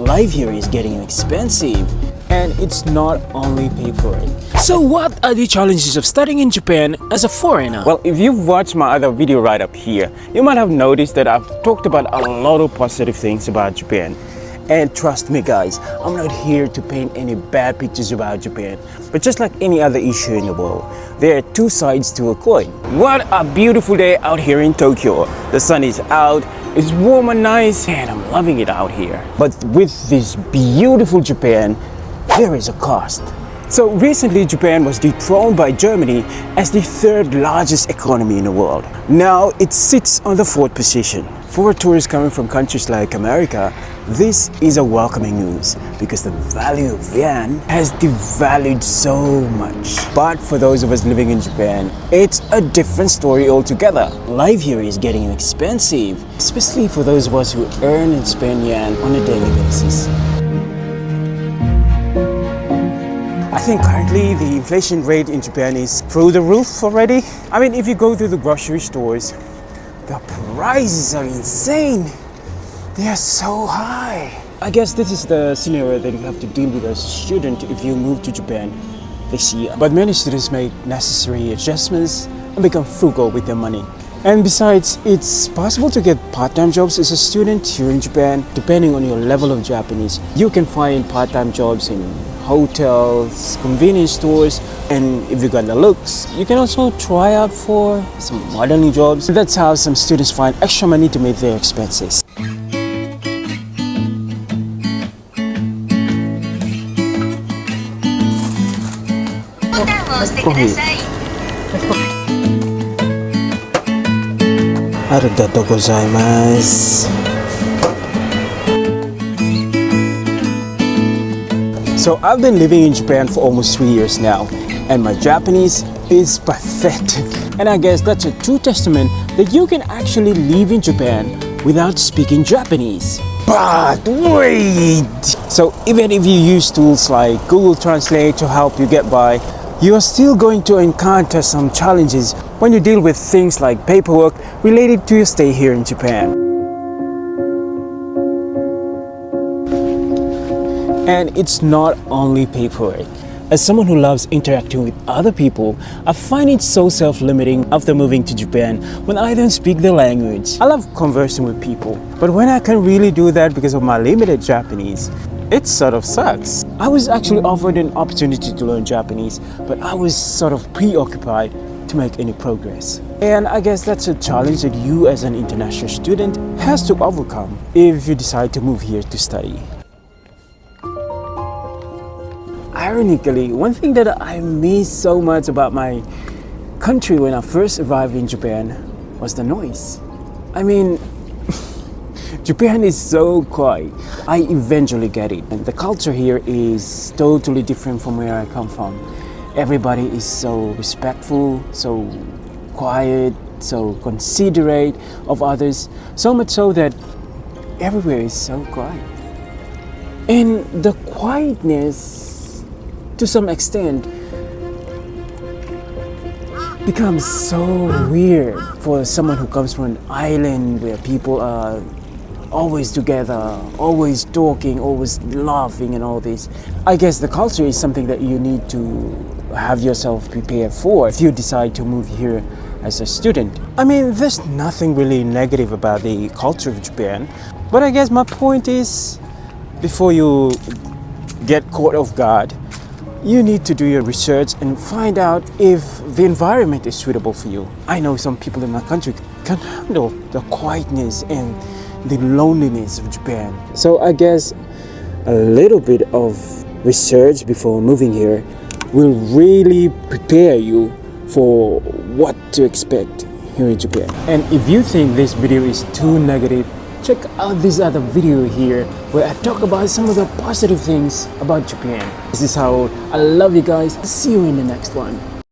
life here is getting expensive. And it's not only pay for it. So what are the challenges of studying in Japan as a foreigner? Well, if you've watched my other video right up here, you might have noticed that I've talked about a lot of positive things about Japan. And trust me guys, I'm not here to paint any bad pictures about Japan. But just like any other issue in the world, there are two sides to a coin. What a beautiful day out here in Tokyo. The sun is out, it's warm and nice, and I'm loving it out here. But with this beautiful Japan, there is a cost. So recently Japan was dethroned by Germany as the third largest economy in the world. Now it sits on the fourth position. For tourists coming from countries like America, this is a welcoming news because the value of yen has devalued so much. But for those of us living in Japan, it's a different story altogether. Life here is getting expensive, especially for those of us who earn and spend yen on a daily basis. I think currently the inflation rate in Japan is through the roof already. I mean, if you go to the grocery stores, the prices are insane. They are so high. I guess this is the scenario that you have to deal with as a student if you move to Japan this year. But many students make necessary adjustments and become frugal with their money. And besides, it's possible to get part-time jobs as a student here in Japan. Depending on your level of Japanese, you can find part-time jobs in hotels, convenience stores, and if you got the looks, you can also try out for some modeling jobs. That's how some students find extra money to meet their expenses. Arigatou gozaimasu. So I've been living in Japan for almost 3 years now, and my Japanese is pathetic. And I guess that's a true testament that you can actually live in Japan without speaking Japanese. But wait! So even if you use tools like Google Translate to help you get by, you are still going to encounter some challenges when you deal with things like paperwork related to your stay here in Japan. And it's not only paperwork. As someone who loves interacting with other people, I find it so self-limiting after moving to Japan when I don't speak the language. I love conversing with people, but when I can't really do that because of my limited Japanese, it sort of sucks. I was actually offered an opportunity to learn Japanese, but I was sort of preoccupied to make any progress. And I guess that's a challenge that you as an international student has to overcome if you decide to move here to study. Ironically, one thing that I miss so much about my country when I first arrived in Japan was the noise. I mean, Japan is so quiet. I eventually get it. And the culture here is totally different from where I come from. Everybody is so respectful, so quiet, so considerate of others, so much so that everywhere is so quiet. And the quietness, to some extent, becomes so weird for someone who comes from an island where people are always together, always talking, always laughing and all this. I guess the culture is something that you need to have yourself prepared for if you decide to move here as a student. I mean, there's nothing really negative about the culture of Japan, but I guess my point is, before you get caught off guard, you need to do your research and find out if the environment is suitable for you. I know some people in my country can't handle the quietness and the loneliness of Japan. So I guess a little bit of research before moving here will really prepare you for what to expect here in Japan. And if you think this video is too negative, check out this other video here where I talk about some of the positive things about Japan. This is how I love you guys. See you in the next one.